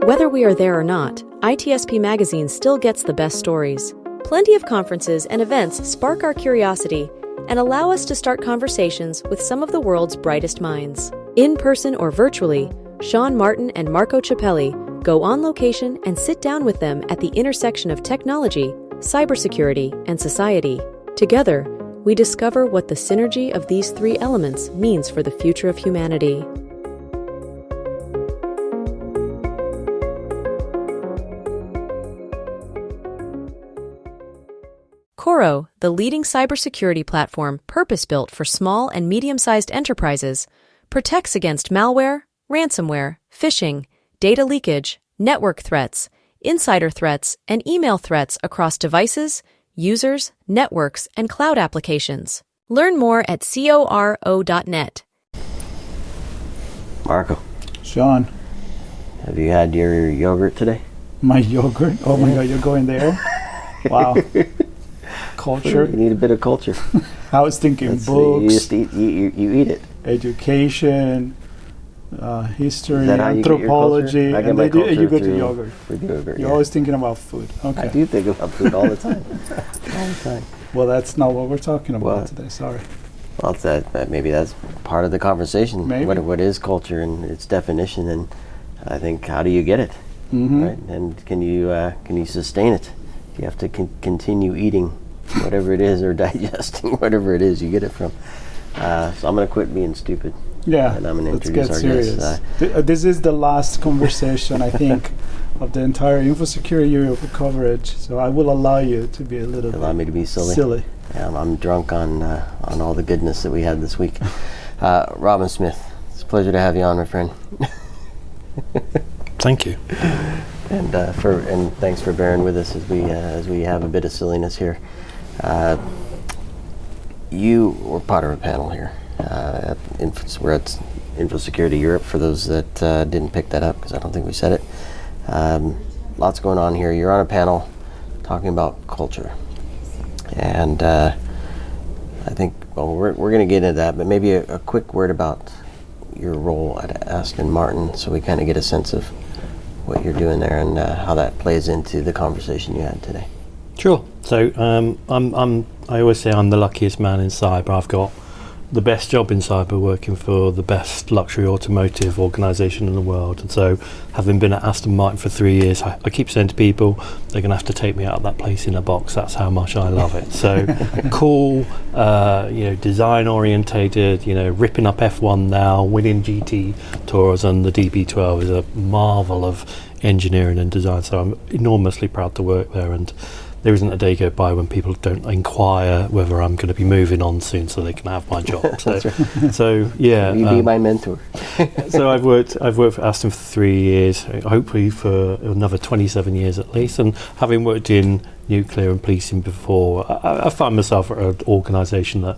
Whether we are there or not, ITSP Magazine still gets the best stories. Plenty of conferences and events spark our curiosity and allow us to start conversations with some of the world's brightest minds. In person or virtually, Martin and Marco Ciappelli go on location and sit down with them at the intersection of technology, cybersecurity, and society. Together, we discover what the synergy of these three elements means for the future of humanity. Coro, the leading cybersecurity platform purpose-built for small and medium-sized enterprises, protects against malware, ransomware, phishing, data leakage, network threats, insider threats, and email threats across devices, users, networks, and cloud applications. Learn more at coro.net. Marco. Sean. Have you had your yogurt today? My yogurt? Oh my God, you're going there? Wow. Culture. You need a bit of culture. I was thinking books. You just eat, you eat it. Education, history, anthropology. and then you go to yogurt. You're You're always thinking about food. Okay. I do think about food all the time. Well, that's not what we're talking about today. Sorry. Well, maybe that's part of the conversation. Maybe. What is culture and its definition, and I think how do you get it, right? And can you sustain it? You have to continue eating whatever it is or digesting whatever it is you get it from. So I'm going to quit being stupid. Yeah, and I'm going to let's introduce get our serious. guest. This is the last conversation, I think, of the entire Infosecurity Europe coverage. So I will allow you to be a little bit. Allow me to be silly. Yeah, I'm drunk on all the goodness that we had this week. Robin Smith, it's a pleasure to have you on, my friend. Thank you. And thanks for bearing with us as we have a bit of silliness here. You were part of a panel here. We're at Infosecurity Europe, for those that didn't pick that up, because I don't think we said it. Lots going on here. You're on a panel talking about culture. And I think, we're going to get into that, but maybe a quick word about your role at Aston Martin, so we kind of get a sense of what you're doing there and how that plays into the conversation you had today. Sure. So I always say I'm the luckiest man in cyber. I've got the best job in cyber, working for the best luxury automotive organisation in the world. And so, having been at Aston Martin for 3 years, I keep saying to people, they're going to have to take me out of that place in a box. That's how much I love it. So cool, design orientated, ripping up F1 now, winning GT Tours, and the DB12 is a marvel of engineering and design. So I'm enormously proud to work there, and there isn't a day go by when people don't inquire whether I'm going to be moving on soon so they can have my job. So, so yeah. Will you be my mentor? So I've worked for Aston for 3 years, hopefully for another 27 years at least. And having worked in nuclear and policing before, I find myself at an organisation that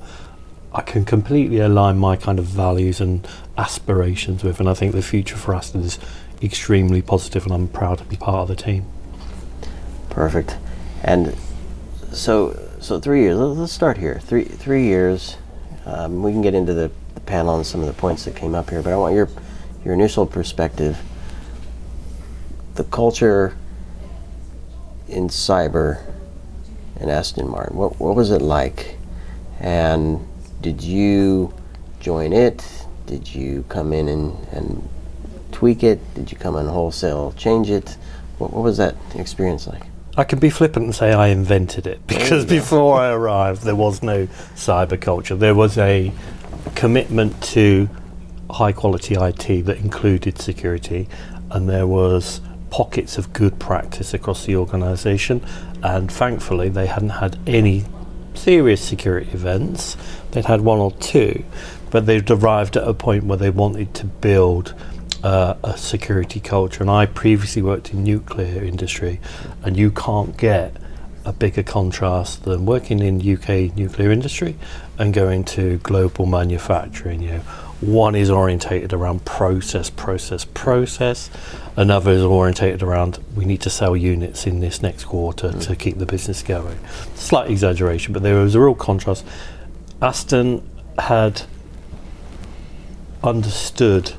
I can completely align my kind of values and aspirations with. And I think the future for Aston is extremely positive, and I'm proud to be part of the team. Perfect. And so 3 years. Let's start here. Three years. We can get into the panel and some of the points that came up here, but I want your initial perspective. The culture in cyber in Aston Martin. What was it like? And did you join it? Did you come in and tweak it? Did you come in wholesale change it? What was that experience like? I can be flippant and say I invented it, because before I arrived there was no cyber culture. There was a commitment to high quality IT that included security, and there was pockets of good practice across the organisation, and thankfully they hadn't had any serious security events. They'd had one or two, but they'd arrived at a point where they wanted to build a security culture. And I previously worked in nuclear industry, and you can't get a bigger contrast than working in UK nuclear industry and going to global manufacturing. One is orientated around process. Another is orientated around, we need to sell units in this next quarter to keep the business going. Slight exaggeration, but there was a real contrast. Aston had understood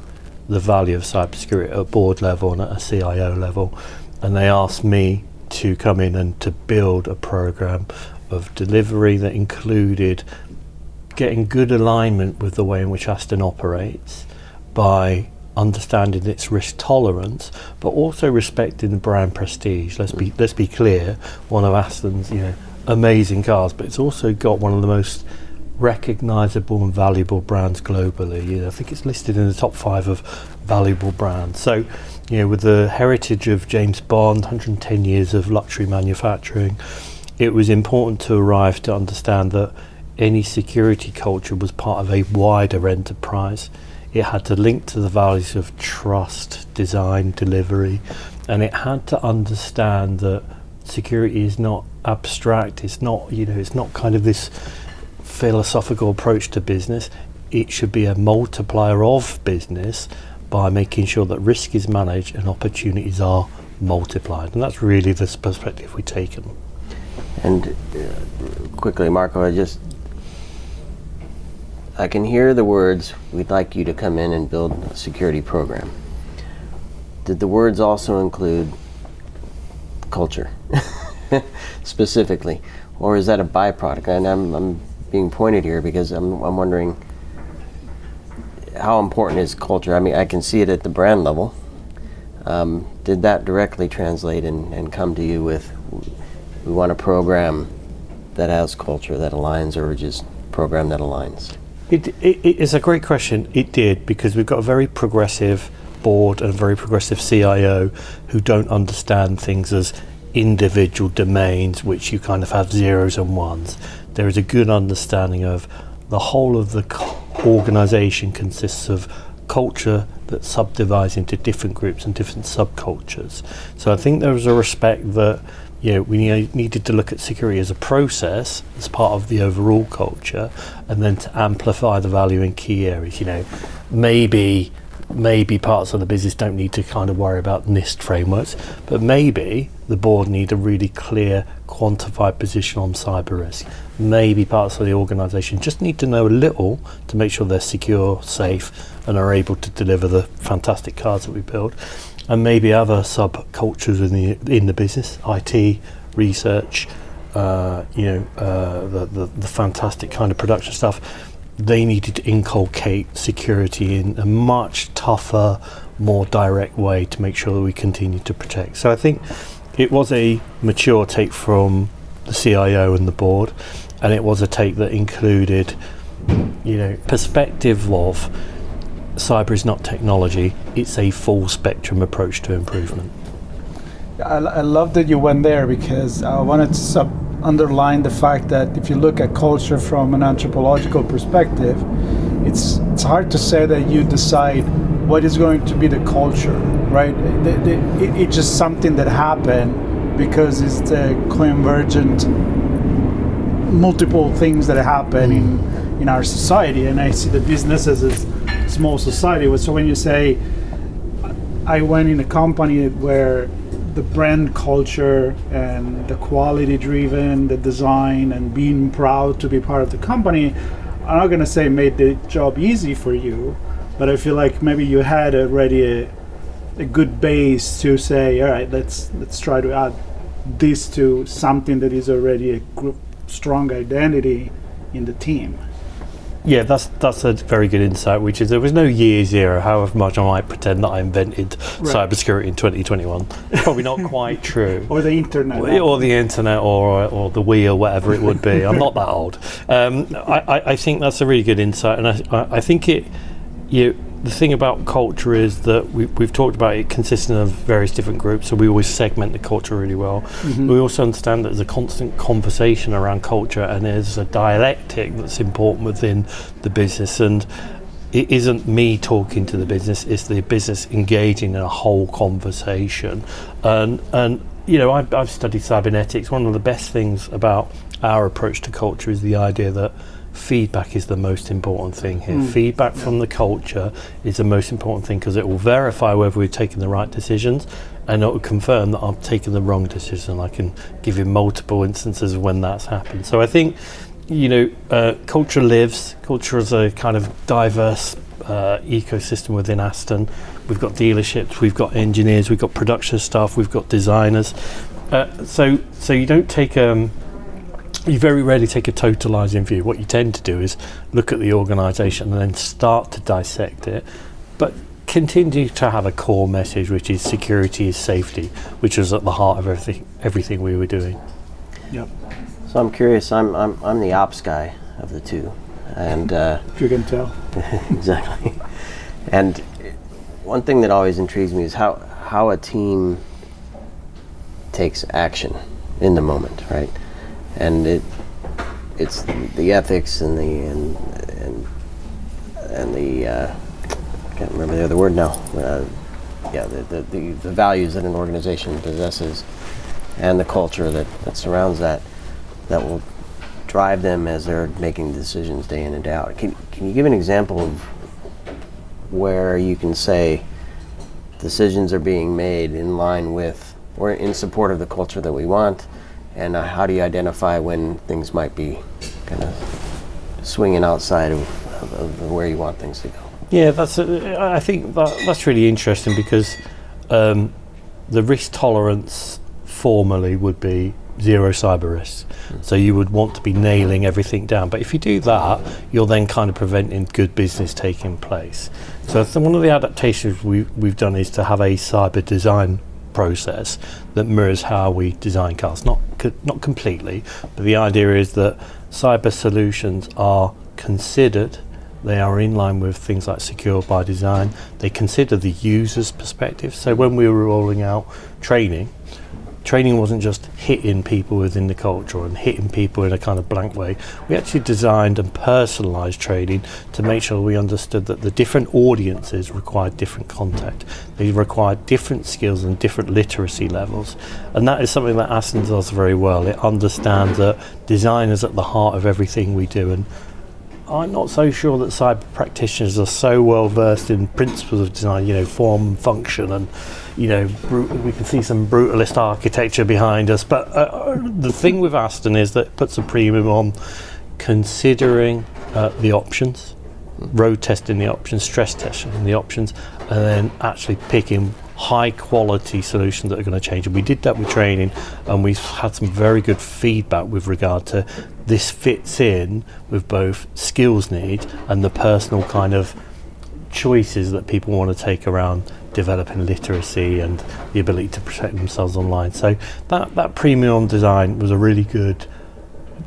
the value of cybersecurity at a board level and at a CIO level, and they asked me to come in and to build a program of delivery that included getting good alignment with the way in which Aston operates by understanding its risk tolerance, but also respecting the brand prestige. Let's be clear, one of Aston's amazing cars, but it's also got one of the most recognizable and valuable brands globally. I think it's listed in the top 5 of valuable brands. So, with the heritage of James Bond, 110 years of luxury manufacturing, it was important to arrive to understand that any security culture was part of a wider enterprise. It had to link to the values of trust, design, delivery, and it had to understand that security is not abstract. It's not, it's not kind of this philosophical approach to business. It should be a multiplier of business by making sure that risk is managed and opportunities are multiplied. And that's really the perspective we've taken. And quickly, Marco, I can hear the words, we'd like you to come in and build a security program. Did the words also include culture, specifically? Or is that a byproduct? And I'm being pointed here because I'm wondering how important is culture? I mean, I can see it at the brand level. Did that directly translate and come to you with, we want a program that has culture, that aligns, or just program that aligns? It's a great question. It did, because we've got a very progressive board and a very progressive CIO who don't understand things as individual domains which you kind of have zeros and ones. There is a good understanding of the whole of the organization consists of culture that subdivides into different groups and different subcultures. So I think there was a respect that we needed to look at security as a process, as part of the overall culture, and then to amplify the value in key areas. Maybe parts of the business don't need to kind of worry about NIST frameworks, but maybe the board need a really clear, quantified position on cyber risk. Maybe parts of the organisation just need to know a little to make sure they're secure, safe, and are able to deliver the fantastic cars that we build. And maybe other subcultures in the business, IT, research, the fantastic kind of production stuff, they needed to inculcate security in a much tougher, more direct way to make sure that we continue to protect. So I think it was a mature take from the CIO and the board, and it was a take that included, perspective of cyber is not technology, it's a full spectrum approach to improvement. I love that you went there, because I wanted to underline the fact that if you look at culture from an anthropological perspective, it's hard to say that you decide what is going to be the culture, right? It's just something that happened because it's the convergent multiple things that happen in our society. And I see the business as a small society. So when you say, I went in a company where the brand culture and the quality driven, the design, and being proud to be part of the company, I'm not going to say made the job easy for you, but I feel like maybe you had already a good base to say, all right, let's try to add this to something that is already a strong identity in the team. Yeah, that's a very good insight, which is there was no year zero, however much I might pretend that I invented cybersecurity in 2021. It's probably not quite true. Or the internet. Or the internet, or the Wii, or whatever it would be. I'm not that old. I think that's a really good insight, and I think the thing about culture is that we've talked about it consisting of various different groups, so we always segment the culture really well. Mm-hmm. We also understand that there's a constant conversation around culture, and there's a dialectic that's important within the business, and it isn't me talking to the business, it's the business engaging in a whole conversation. And I've studied cybernetics. One of the best things about our approach to culture is the idea that feedback is the most important thing here. Feedback from the culture is the most important thing, because it will verify whether we've taken the right decisions, and it will confirm that I've taken the wrong decision. I can give you multiple instances of when that's happened. So I think culture lives. Culture is a kind of diverse ecosystem within Aston. We've got dealerships, we've got engineers, we've got production staff, we've got designers. So you don't take you very rarely take a totalising view. What you tend to do is look at the organisation and then start to dissect it, but continue to have a core message, which is security is safety, which was at the heart of everything we were doing. Yep. So I'm curious. I'm the ops guy of the two, and if you can tell. exactly. And one thing that always intrigues me is how a team takes action in the moment, right? And it's the ethics and the I can't remember the other word now. The values that an organization possesses, and the culture that surrounds that will drive them as they're making decisions day in and day out. Can you give an example of where you can say decisions are being made in line with or in support of the culture that we want, and how do you identify when things might be kind of swinging outside of where you want things to go? Yeah, I think that's really interesting, because the risk tolerance formally would be zero cyber risks. So you would want to be nailing everything down. But if you do that, you're then kind of preventing good business taking place. So one of the adaptations we've done is to have a cyber design process that mirrors how we design cars. Not completely, but the idea is that cyber solutions are considered. They are in line with things like secure by design. They consider the user's perspective. So when we were rolling out training wasn't just hitting people within the culture and hitting people in a kind of blank way. We actually designed and personalised training to make sure we understood that the different audiences required different content. They required different skills and different literacy levels. And that is something that Aston does very well. It understands that design is at the heart of everything we do. And I'm not so sure that cyber practitioners are so well versed in principles of design, form, function, and we can see some brutalist architecture behind us. But the thing with Aston is that it puts a premium on considering the options, road testing the options, stress testing the options, and then actually picking high quality solutions that are going to change. And we did that with training, and we've had some very good feedback with regard to this fits in with both skills need and the personal kind of choices that people want to take around developing literacy and the ability to protect themselves online. So that premium design was a really good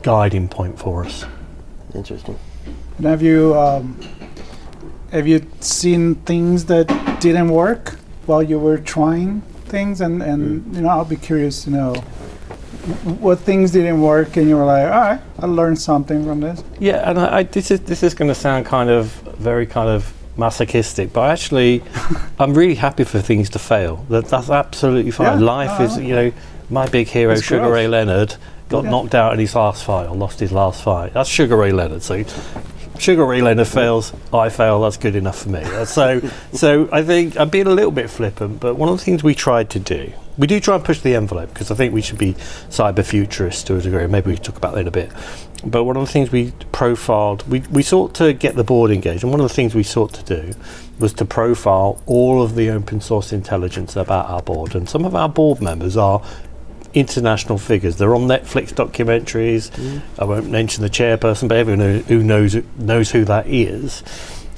guiding point for us. Interesting. And have you seen things that didn't work while you were trying things? And I'll be curious to know what things didn't work and you were like, all right, I learned something from this. Yeah, and this is going to sound very masochistic, but actually I'm really happy for things to fail. That's absolutely fine. Yeah, Life is, my big hero, That's Sugar gross. Ray Leonard, got knocked out in his last fight, or lost his last fight. That's Sugar Ray Leonard. So Sugar Ray Leonard fails, I fail, that's good enough for me. So I think I'm being a little bit flippant, but one of the things we tried to do, we do try and push the envelope, because I think we should be cyber futurists to a degree. Maybe we can talk about that in a bit. But one of the things we profiled, we sought to get the board engaged, and one of the things we sought to do was to profile all of the open source intelligence about our board. And some of our board members are international figures. They're on Netflix documentaries. I won't mention the chairperson, but everyone who knows who that is.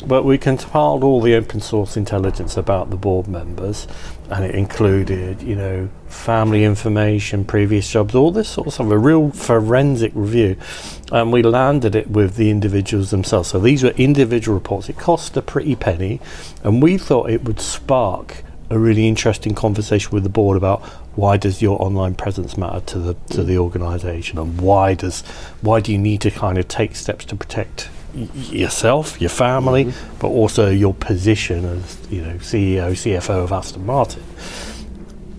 But we compiled all the open source intelligence about the board members, and it included, family information, previous jobs, all this sort of stuff, a real forensic review. And we landed it with the individuals themselves. So these were individual reports. It cost a pretty penny, and we thought it would spark a really interesting conversation with the board about why does your online presence matter to the organisation, and why do you need to kind of take steps to protect yourself, your family, but also your position as CEO, CFO of Aston Martin.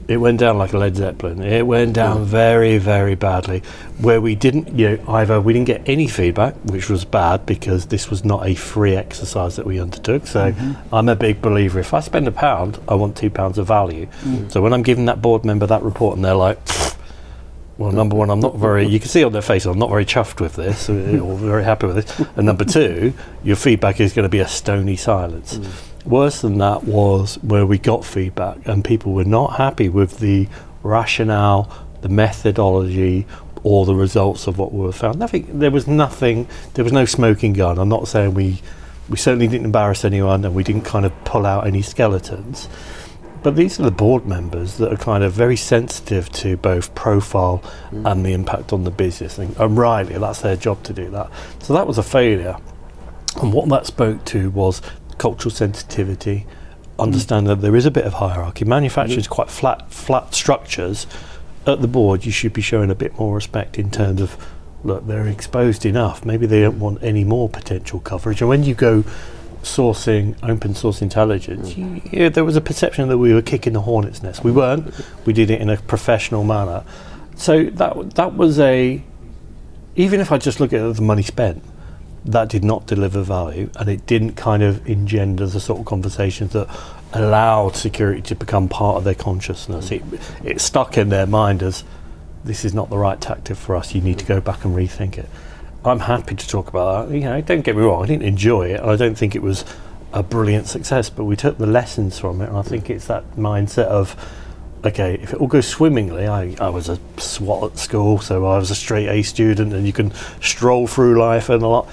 It went down like a Led Zeppelin. It went down very, very badly, where we didn't, either we didn't get any feedback, which was bad because this was not a free exercise that we undertook. So I'm a big believer, if I spend £1, I want £2 of value. So when I'm giving that board member that report and they're like, well, number one, I'm not very, you can see on their face, I'm not very chuffed with this, or very happy with this. And number two, your feedback is going to be a stony silence. Worse than that was where we got feedback and people were not happy with the rationale, the methodology, or the results of what we found. There was no smoking gun. I'm not saying we certainly didn't embarrass anyone and we didn't kind of pull out any skeletons. But these are the board members that are kind of very sensitive to both profile and the impact on the business. And rightly, that's their job to do that. So that was a failure. And what that spoke to was cultural sensitivity, understand that there is a bit of hierarchy. Manufacturing is quite flat structures. At the board, you should be showing a bit more respect in terms of, look, they're exposed enough. Maybe they don't want any more potential coverage. And when you go sourcing open source intelligence, there was a perception that we were kicking the hornet's nest. We weren't. We did it in a professional manner. So that was even if I just look at the money spent, that did not deliver value, and it didn't kind of engender the sort of conversations that allowed security to become part of their consciousness. It stuck in their mind as, this is not the right tactic for us, you need to go back and rethink it. I'm happy to talk about that. Don't get me wrong, I didn't enjoy it, and I don't think it was a brilliant success, but we took the lessons from it, and I think it's that mindset of, okay, if it all goes swimmingly, I was a SWAT at school, so I was a straight A student, and you can stroll through life and a lot.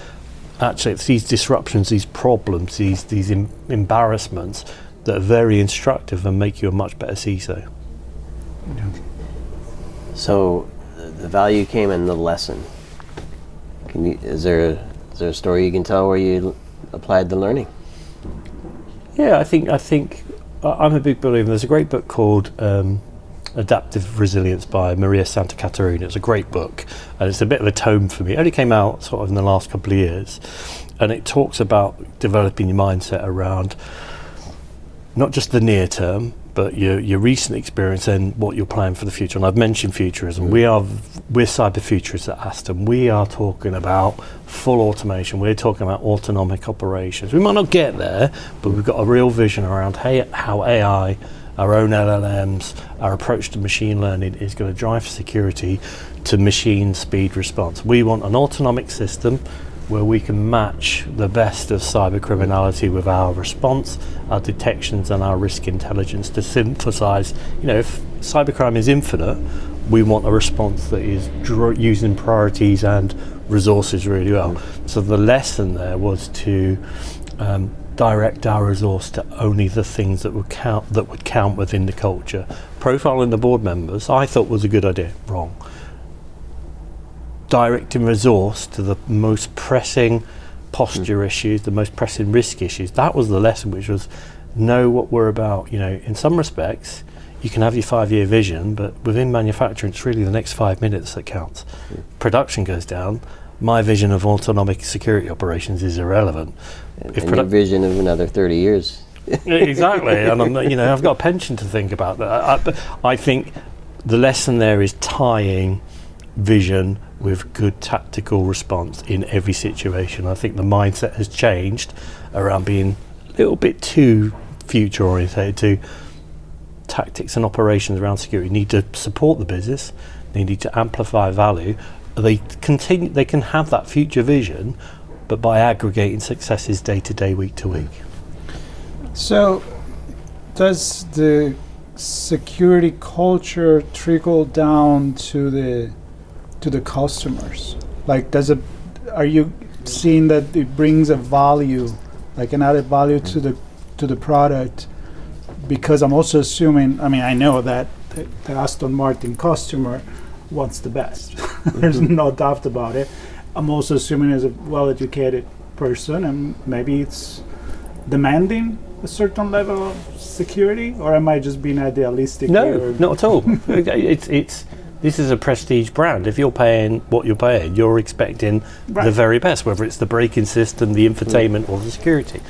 Actually, it's these disruptions, these problems, these embarrassments that are very instructive and make you a much better CISO. Yeah. So the value came in the lesson. Is there a story you can tell where you applied the learning? Yeah, I think I'm a big believer. There's a great book called Adaptive Resilience by Maria Santa Catarina. It's a great book, and it's a bit of a tome for me. It only came out sort of in the last couple of years, and it talks about developing your mindset around not just the near term, but your recent experience and what you're planning for the future. And I've mentioned futurism. We're cyber futurists at Aston. We are talking about full automation. We're talking about autonomic operations. We might not get there, but we've got a real vision around how AI, our own LLMs, our approach to machine learning is going to drive security to machine speed response. We want an autonomic system where we can match the best of cyber criminality with our response, our detections, and our risk intelligence to synthesize. If cybercrime is infinite, we want a response that is using priorities and resources really well. So the lesson there was to direct our resource to only the things that would count within the culture. Profiling the board members, I thought was a good idea. Wrong. Directing resource to the most pressing posture issues, the most pressing risk issues. That was the lesson, which was know what we're about. In some respects, you can have your 5-year vision, but within manufacturing, it's really the next 5 minutes that counts. Production goes down. My vision of autonomic security operations is irrelevant. And your vision of another 30 years. Exactly, and I've got a pension to think about. I think the lesson there is tying vision with good tactical response in every situation. I think the mindset has changed around being a little bit too future orientated to tactics and operations around security. Need to support the business, they need to amplify value. They can have that future vision, but by aggregating successes day to day, week to week. So does the security culture trickle down to the customers? Like, are you seeing that it brings a value, like an added value to the product? Because I'm also assuming, I know that the Aston Martin customer wants the best. There's no doubt about it. I'm also assuming as a well-educated person, and maybe it's demanding a certain level of security, or am I just being idealistic? No, not at all. This is a prestige brand. If you're paying what you're paying, you're expecting the very best, whether it's the braking system, the infotainment, or the security.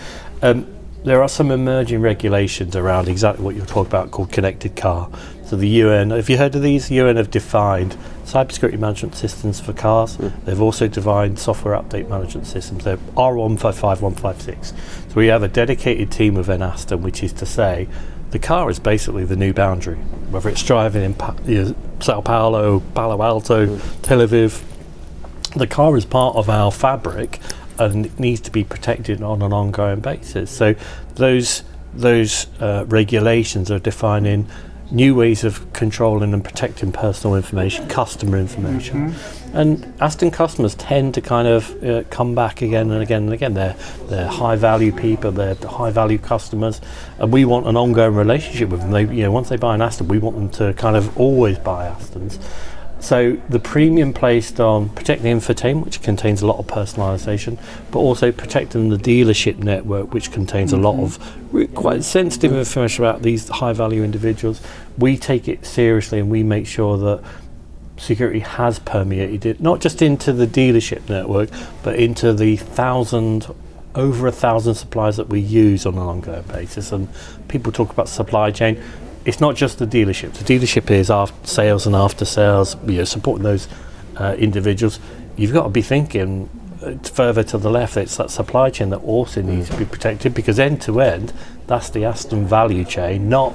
There are some emerging regulations around exactly what you're talking about called connected car. So the UN, have you heard of these? UN have defined cybersecurity management systems for cars. They've also defined software update management systems. They're R155, 156. So we have a dedicated team within Aston, which is to say, the car is basically the new boundary. Whether it's driving in Sao Paulo, Palo Alto, Tel Aviv, the car is part of our fabric and it needs to be protected on an ongoing basis. So those regulations are defining new ways of controlling and protecting personal information, customer information. And Aston customers tend to kind of come back again and again and again. They're high value people, they're high value customers, and we want an ongoing relationship with them. They, once they buy an Aston, we want them to kind of always buy Astons. So the premium placed on protecting infotainment, which contains a lot of personalisation, but also protecting the dealership network, which contains a lot of quite sensitive information about these high-value individuals. We take it seriously and we make sure that security has permeated it, not just into the dealership network, but into the over 1,000 suppliers that we use on an ongoing basis. And people talk about supply chain. It's not just the dealership. The dealership is after sales and after sales, supporting those individuals. You've got to be thinking further to the left. It's that supply chain that also needs to be protected, because end to end, that's the Aston value chain, not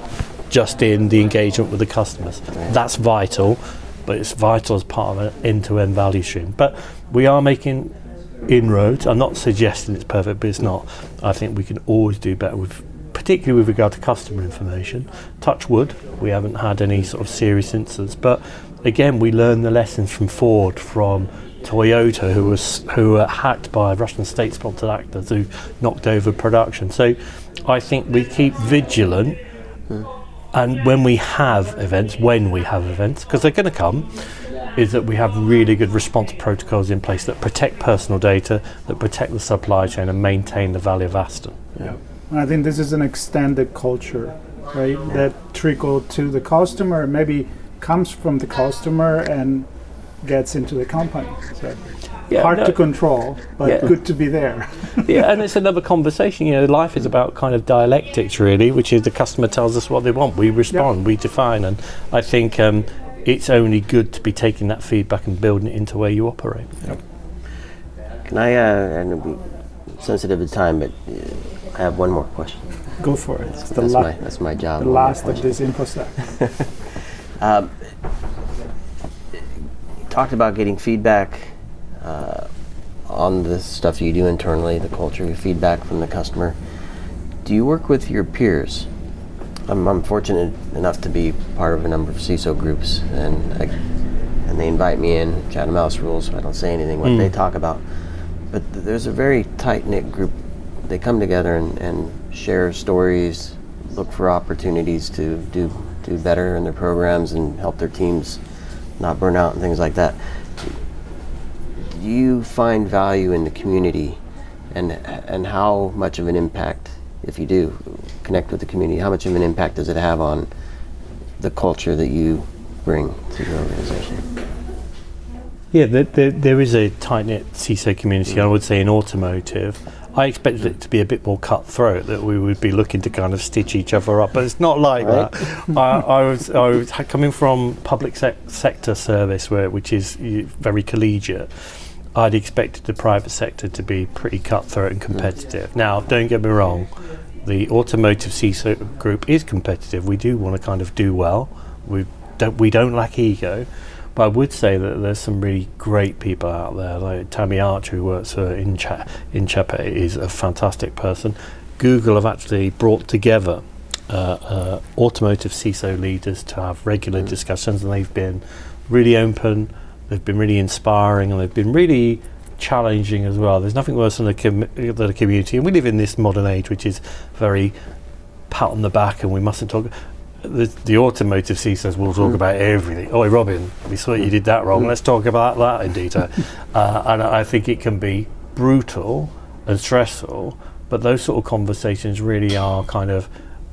just in the engagement with the customers. That's vital, but it's vital as part of an end-to-end value stream. But we are making inroads. I'm not suggesting it's perfect, but it's not. I think we can always do better particularly with regard to customer information. Touch wood, we haven't had any sort of serious incidents, but again, we learned the lessons from Ford, from Toyota, who were hacked by Russian state-sponsored actors who knocked over production. So I think we keep vigilant, and when we have events, because they're going to come, is that we have really good response protocols in place that protect personal data, that protect the supply chain and maintain the value of Aston. Yeah. I think this is an extended culture, right? That trickle to the customer, maybe comes from the customer and gets into the company. So hard to control, but good to be there. And it's another conversation. Life is about kind of dialectics, really, which is the customer tells us what they want, we respond, we define, and I think it's only good to be taking that feedback and building it into where you operate. Can I, and I'm sensitive to time, but I have one more question. Go for it. That's my job. The last of this InfoSec. Talked about getting feedback on the stuff you do internally, the culture, your feedback from the customer. Do you work with your peers? I'm fortunate enough to be part of a number of CISO groups, and they invite me in, cat and mouse rules, so I don't say anything what they talk about. But there's a very tight-knit group. They come together and share stories, look for opportunities to do better in their programs and help their teams not burn out and things like that. Do you find value in the community, and how much of an impact, if you do connect with the community, how much of an impact does it have on the culture that you bring to your organization? Yeah, there is a tight-knit CISO community, I would say, in automotive. I expected it to be a bit more cutthroat, that we would be looking to kind of stitch each other up, but it's not like that. I was coming from public sector service, which is very collegiate. I'd expected the private sector to be pretty cutthroat and competitive. Now, don't get me wrong, the automotive CISO group is competitive. We do want to kind of do well. We don't lack ego. But I would say that there's some really great people out there, like Tammy Archer, who works for Ciappelli, is a fantastic person. Google have actually brought together automotive CISO leaders to have regular discussions, and they've been really open, they've been really inspiring, and they've been really challenging as well. There's nothing worse than a community, and we live in this modern age which is very pat on the back and we mustn't talk. The automotive CISOs will talk about everything. Oh, Robin, we saw you did that wrong. Let's talk about that in detail. And I think it can be brutal and stressful, but those sort of conversations really are kind of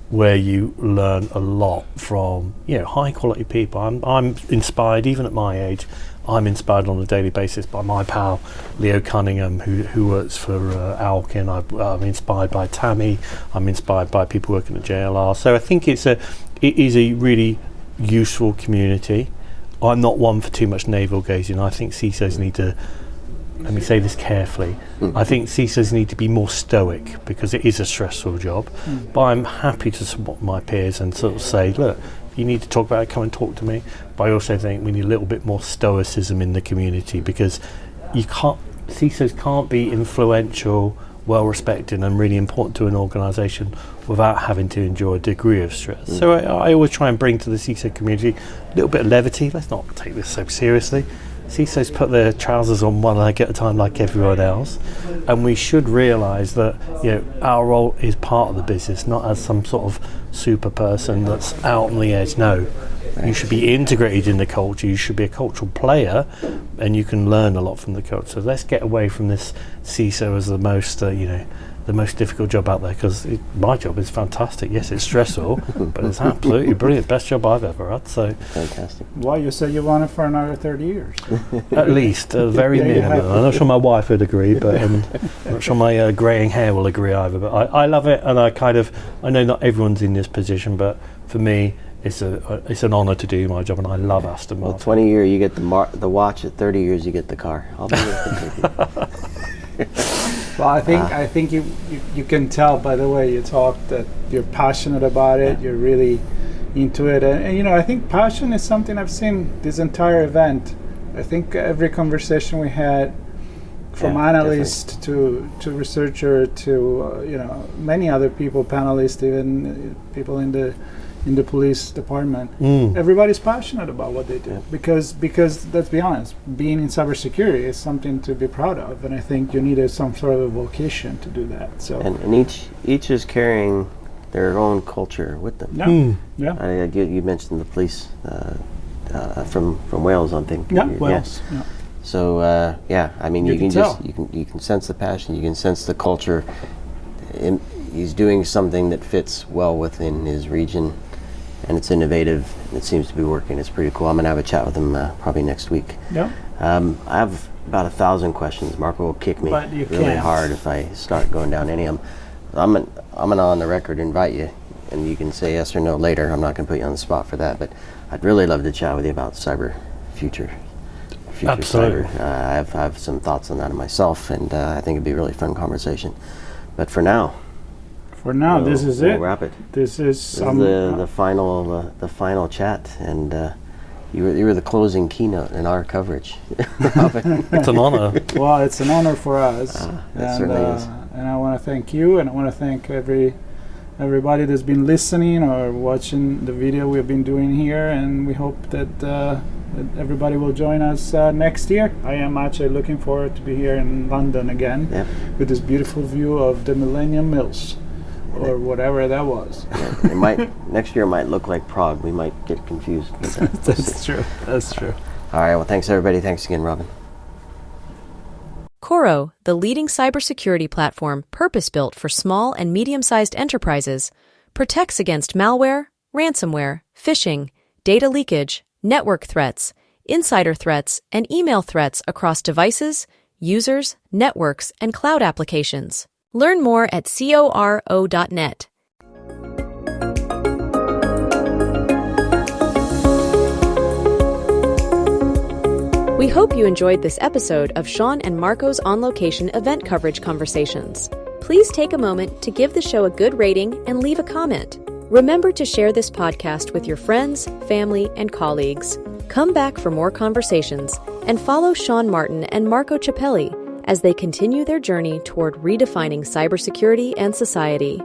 where you learn a lot from high quality people. I'm inspired, even at my age. I'm inspired on a daily basis by my pal Leo Cunningham, who works for Alkin. I'm inspired by Tammy. I'm inspired by people working at JLR. So I think it is a really useful community. I'm not one for too much navel gazing. I think CISOs need to let me say this carefully, I think CISOs need to be more stoic because it is a stressful job. But I'm happy to support my peers and sort of say, look, if you need to talk about it, come and talk to me. But I also think we need a little bit more stoicism in the community, because CISOs can't be influential, well respected and really important to an organisation without having to endure a degree of stress. So I always try and bring to the CISO community a little bit of levity. Let's not take this so seriously. CISOs put their trousers on one leg at a time like everyone else, and we should realise that our role is part of the business, not as some sort of super person that's out on the edge. No, you should be integrated in the culture. You should be a cultural player, and you can learn a lot from the culture. So let's get away from this CISO as the most difficult job out there, because my job is fantastic. Yes, it's stressful, but it's absolutely brilliant. Best job I've ever had. So Fantastic. Well, you said you want it for another 30 years. at least, very minimum. I'm not sure my wife would agree, but I'm not sure my greying hair will agree either. But I love it, and I know not everyone's in this position, but for me, it's an honour to do my job, and I love Aston Martin. Well, 20 years you get the watch. At 30 years you get the car. I'll be with you. Well, I think you can tell by the way you talk that you're passionate about it. You're really into it, and I think passion is something I've seen this entire event. I think every conversation we had, from analyst to researcher to many other people, panelists, even people in the police department, everybody's passionate about what they do, because let's be honest, being in cybersecurity is something to be proud of, and I think you need some sort of a vocation to do that. So and each is carrying their own culture with them. You mentioned the police from Wales, I think. Wales. Yeah. So I mean, you can sense the passion, you can sense the culture. He's doing something that fits well within his region, and it's innovative, and it seems to be working. It's pretty cool. I'm going to have a chat with him probably next week. Yeah. I have about 1,000 questions. Marco will kick me really hard if I start going down any of them. I'm going to, on the record, invite you, and you can say yes or no later. I'm not going to put you on the spot for that, but I'd really love to chat with you about future Absolutely. cyber. I have some thoughts on that myself, and I think it'd be a really fun conversation. But for now, this is it. We'll wrap it. This is the final chat, and you were the closing keynote in our coverage. It's an honor. Well, it's an honor for us. It certainly is. And I want to thank you, and I want to thank everybody that's been listening or watching the video we've been doing here, and we hope that everybody will join us next year. I am actually looking forward to be here in London again with this beautiful view of the Millennium Mills. Or whatever that was. It might next year might look like Prague. We might get confused. That's true. That's true. All right. Well, thanks everybody. Thanks again, Robin. Coro, the leading cybersecurity platform purpose-built for small and medium-sized enterprises, protects against malware, ransomware, phishing, data leakage, network threats, insider threats, and email threats across devices, users, networks, and cloud applications. Learn more at coro.net. We hope you enjoyed this episode of Sean and Marco's on-location event coverage conversations. Please take a moment to give the show a good rating and leave a comment. Remember to share this podcast with your friends, family, and colleagues. Come back for more conversations and follow Sean Martin and Marco Ciappelli as they continue their journey toward redefining cybersecurity and society.